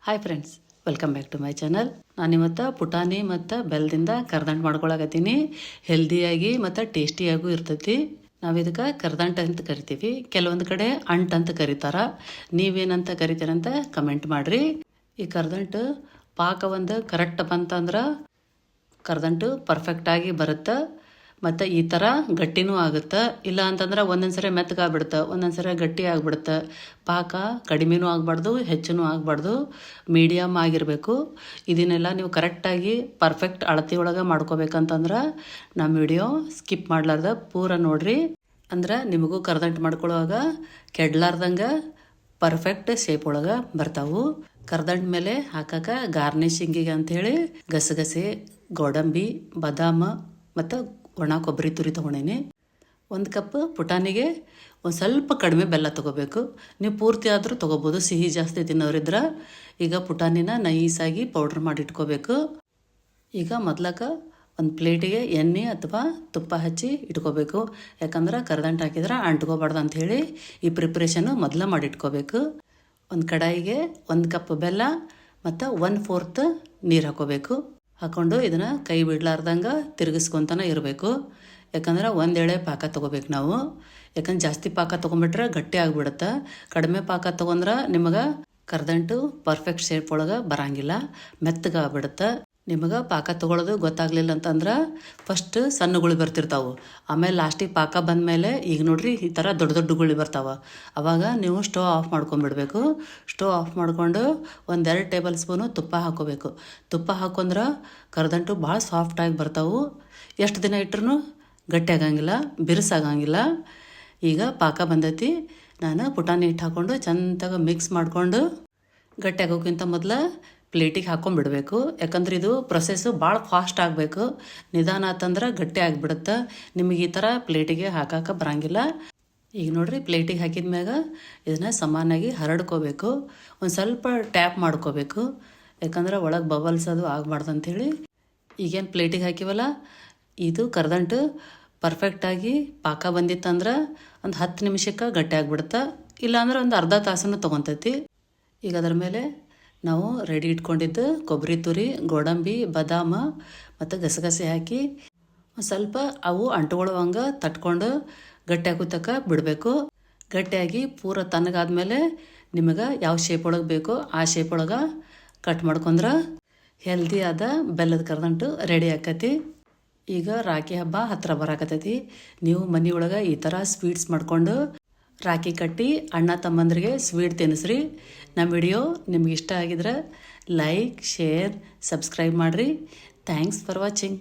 Hi friends, welcome back to my channel. ನಾನಿವತ್ತು ಪುಟಾಣಿ ಮತ್ತು ಬೆಲ್ಲದಿಂದ ಕರ್ದಂಟು ಮಾಡ್ಕೊಳಕತ್ತೀನಿ. ಹೆಲ್ದಿಯಾಗಿ ಮತ್ತು ಟೇಸ್ಟಿಯಾಗೂ ಇರ್ತೈತಿ. ನಾವು ಇದಕ್ಕೆ ಕರ್ದಂಟು ಅಂತ ಕರಿತೀವಿ. ಕೆಲವೊಂದು ಕಡೆ ಅಂಟು ಅಂತ ಕರೀತಾರ. ನೀವೇನಂತ ಕರಿತೀರಂತ ಕಮೆಂಟ್ ಮಾಡಿರಿ. ಈ ಕರ್ದಂಟು ಪಾಕ ಒಂದು ಕರೆಕ್ಟ್ ಬಂತಂದ್ರೆ ಕರ್ದಂಟು ಪರ್ಫೆಕ್ಟಾಗಿ ಬರುತ್ತೆ. ಮತ್ತು ಈ ಥರ ಗಟ್ಟಿನೂ ಆಗುತ್ತೆ. ಇಲ್ಲ ಅಂತಂದ್ರೆ ಒಂದೊಂದು ಸರಿ ಮೆತ್ತಗಾಗ್ಬಿಡುತ್ತೆ, ಒಂದೊಂದು ಸರಿ ಗಟ್ಟಿ ಆಗಿಬಿಡುತ್ತೆ. ಪಾಕ ಕಡಿಮೆನೂ ಆಗಬಾರ್ದು, ಹೆಚ್ಚೂ ಆಗಬಾರ್ದು, ಮೀಡಿಯಮ್ ಆಗಿರಬೇಕು. ಇದನ್ನೆಲ್ಲ ನೀವು ಕರೆಕ್ಟಾಗಿ ಪರ್ಫೆಕ್ಟ್ ಅಳತೆ ಒಳಗೆ ಮಾಡ್ಕೋಬೇಕಂತಂದ್ರೆ ನಮ್ಮ ವಿಡಿಯೋ ಸ್ಕಿಪ್ ಮಾಡಲಾರ್ದ ಪೂರ ನೋಡಿರಿ. ಅಂದ್ರೆ ನಿಮಗೂ ಕರ್ದಂಟು ಮಾಡ್ಕೊಳ್ಳುವಾಗ ಕೆಡ್ಲಾರ್ದಂಗೆ ಪರ್ಫೆಕ್ಟ್ ಶೇಪ್ ಒಳಗೆ ಬರ್ತಾವು. ಕರ್ದಂಟು ಮೇಲೆ ಹಾಕಕ್ಕೆ ಗಾರ್ನಿಶಿಂಗಿಗೆ ಅಂಥೇಳಿ ಗಸಗಸೆ, ಗೋಡಂಬಿ, ಬಾದಾಮ ಮತ್ತು ಒಣ ಕೊಬ್ಬರಿ ತುರಿ ತೊಗೊಂಡೇನಿ. 1 ಕಪ್ ಪುಟಾಣಿಗೆ ಒಂದು ಸ್ವಲ್ಪ ಕಡಿಮೆ ಬೆಲ್ಲ ತೊಗೋಬೇಕು. ನೀವು ಪೂರ್ತಿ ಆದರೂ ತೊಗೋಬೋದು, ಸಿಹಿ ಜಾಸ್ತಿ ತಿನ್ನೋರಿದ್ರೆ. ಈಗ ಪುಟಾಣಿನ ನೈಸಾಗಿ ಪೌಡ್ರ್ ಮಾಡಿ ಇಟ್ಕೋಬೇಕು. ಈಗ ಮೊದ್ಲಕ್ಕೆ ಒಂದು ಪ್ಲೇಟಿಗೆ ಎಣ್ಣೆ ಅಥವಾ ತುಪ್ಪ ಹಚ್ಚಿ ಇಟ್ಕೋಬೇಕು. ಯಾಕಂದ್ರೆ ಕರ್ದಂಟು ಹಾಕಿದ್ರೆ ಅಂಟ್ಕೋಬಾರ್ದು ಅಂಥೇಳಿ ಈ ಪ್ರಿಪ್ರೇಷನ್ನು ಮೊದಲ ಮಾಡಿ ಇಟ್ಕೋಬೇಕು. ಒಂದು ಕಡಾಯಿಗೆ 1 ಕಪ್ ಬೆಲ್ಲ ಮತ್ತು 1/4 ನೀರು ಹಾಕೋಬೇಕು. ಹಾಕ್ಕೊಂಡು ಇದನ್ನು ಕೈ ಬಿಡ್ಲಾರ್ದಂಗೆ ತಿರುಗಿಸ್ಕೊತಾನೆ ಇರಬೇಕು. ಯಾಕಂದ್ರೆ ಒಂದೆಳೆ ಪಾಕ ತೊಗೋಬೇಕು ನಾವು. ಯಾಕಂದ್ರೆ ಜಾಸ್ತಿ ಪಾಕ ತೊಗೊಂಬಿಟ್ರೆ ಗಟ್ಟಿ ಆಗಿಬಿಡುತ್ತೆ. ಕಡಿಮೆ ಪಾಕ ತೊಗೊಂಡ್ರೆ ನಿಮಗೆ ಕರ್ದಂಟು ಪರ್ಫೆಕ್ಟ್ ಶೇಪ್ ಒಳಗೆ ಬರೋಂಗಿಲ್ಲ, ಮೆತ್ತಗೆ ಆಗ್ಬಿಡುತ್ತೆ. ನಿಮಗೆ ಪಾಕ ತೊಗೊಳೋದು ಗೊತ್ತಾಗಲಿಲ್ಲ ಅಂತಂದ್ರೆ ಫಸ್ಟ್ ಸಣ್ಣ ಗುಳಿ ಬರ್ತಿರ್ತಾವೆ. ಆಮೇಲೆ ಲಾಸ್ಟಿಗೆ ಪಾಕ ಬಂದಮೇಲೆ ಈಗ ನೋಡ್ರಿ ಈ ಥರ ದೊಡ್ಡ ದೊಡ್ಡ ಗುಳಿ ಬರ್ತಾವೆ. ಆವಾಗ ನೀವು ಸ್ಟವ್ ಆಫ್ ಮಾಡ್ಕೊಂಬಿಡ್ಬೇಕು. ಸ್ಟವ್ ಆಫ್ ಮಾಡಿಕೊಂಡು 1-2 ಟೇಬಲ್ ಸ್ಪೂನು ತುಪ್ಪ ಹಾಕೋಬೇಕು. ತುಪ್ಪ ಹಾಕೊಂಡ್ರೆ ಕರ್ದಂಟು ಭಾಳ ಸಾಫ್ಟಾಗಿ ಬರ್ತಾವೆ. ಎಷ್ಟು ದಿನ ಇಟ್ರೂ ಗಟ್ಟಿ ಆಗಂಗಿಲ್ಲ, ಬಿರುಸಾಗಂಗಿಲ್ಲ. ಈಗ ಪಾಕ ಬಂದೈತಿ. ನಾನು ಪುಟಾಣಿ ಹಿಟ್ಟು ಹಾಕ್ಕೊಂಡು ಚಂದಾಗಿ ಮಿಕ್ಸ್ ಮಾಡಿಕೊಂಡು ಗಟ್ಟಿ ಆಗೋಕ್ಕಿಂತ ಮೊದಲು ಪ್ಲೇಟಿಗೆ ಹಾಕ್ಕೊಂಬಿಡ್ಬೇಕು. ಯಾಕಂದ್ರೆ ಇದು ಪ್ರೊಸೆಸ್ಸು ಭಾಳ ಫಾಸ್ಟ್ ಆಗಬೇಕು. ನಿಧಾನ ಆತಂದ್ರೆ ಗಟ್ಟಿ ಆಗಿಬಿಡುತ್ತೆ. ನಿಮಗೆ ಈ ಥರ ಪ್ಲೇಟಿಗೆ ಹಾಕಕ್ಕೆ ಬರೋಂಗಿಲ್ಲ. ಈಗ ನೋಡಿರಿ ಪ್ಲೇಟಿಗೆ ಹಾಕಿದ ಮ್ಯಾಗ ಇದನ್ನು ಸಮಾನಾಗಿ ಹರಡ್ಕೋಬೇಕು. ಒಂದು ಸ್ವಲ್ಪ ಟ್ಯಾಪ್ ಮಾಡ್ಕೋಬೇಕು. ಯಾಕಂದ್ರೆ ಒಳಗೆ ಬಬಲ್ಸ್ ಅದು ಆಗಬಾರ್ದು ಅಂಥೇಳಿ. ಈಗೇನು ಪ್ಲೇಟಿಗೆ ಹಾಕಿವಲ್ಲ, ಇದು ಕರ್ದಂಟು ಪರ್ಫೆಕ್ಟಾಗಿ ಪಾಕ ಬಂದಿತ್ತಂದ್ರೆ ಒಂದು 10 ನಿಮಿಷಕ್ಕೆ ಗಟ್ಟಿ ಆಗಿಬಿಡುತ್ತೆ. ಇಲ್ಲಾಂದ್ರೆ ಒಂದು ಅರ್ಧ ತಾಸನ್ನು ತೊಗೊತೈತಿ. ಈಗ ಅದರ ಮೇಲೆ ನಾವು ರೆಡಿ ಇಟ್ಕೊಂಡಿದ್ದು ಕೊಬ್ಬರಿ ತುರಿ, ಗೋಡಂಬಿ, ಬಾದಾಮ ಮತ್ತು ಗಸಗಸೆ ಹಾಕಿ ಒಂದು ಸ್ವಲ್ಪ ಅವು ಅಂಟ್ಕೊಳ್ಳುವಂಗೆ ತಟ್ಕೊಂಡು ಗಟ್ಟಿ ಆಗೋ ತನಕ ಬಿಡಬೇಕು. ಗಟ್ಟಿಯಾಗಿ ಪೂರ ತಣ್ಣಗಾದ್ಮೇಲೆ ನಿಮಗೆ ಯಾವ ಶೇಪ್ ಒಳಗೆ ಬೇಕೋ ಆ ಶೇಪ್ ಒಳಗೆ ಕಟ್ ಮಾಡ್ಕೊಂಡ್ರೆ ಹೆಲ್ದಿಯಾದ ಬೆಲ್ಲದ ಕರ್ದಂಟು ರೆಡಿ ಆಕತಿ. ಈಗ ರಾಖಿ ಹಬ್ಬ ಹತ್ತಿರ ಬರಾಕತ್ತೈತಿ. ನೀವು ಮನೆಯೊಳಗೆ ಈ ಥರ ಸ್ವೀಟ್ಸ್ ಮಾಡಿಕೊಂಡು ರಾಖಿ ಕಟ್ಟಿ ಅಣ್ಣ ತಮ್ಮಂದ್ರಿಗೆ ಸ್ವೀಟ್ ತಿನ್ನಿಸ್ರಿ. ನಮ್ಮ ವಿಡಿಯೋ ನಿಮ್ಗೆ ಇಷ್ಟ ಆಗಿದ್ರೆ ಲೈಕ್, ಶೇರ್, ಸಬ್ಸ್ಕ್ರೈಬ್ ಮಾಡಿರಿ. Thanks for watching.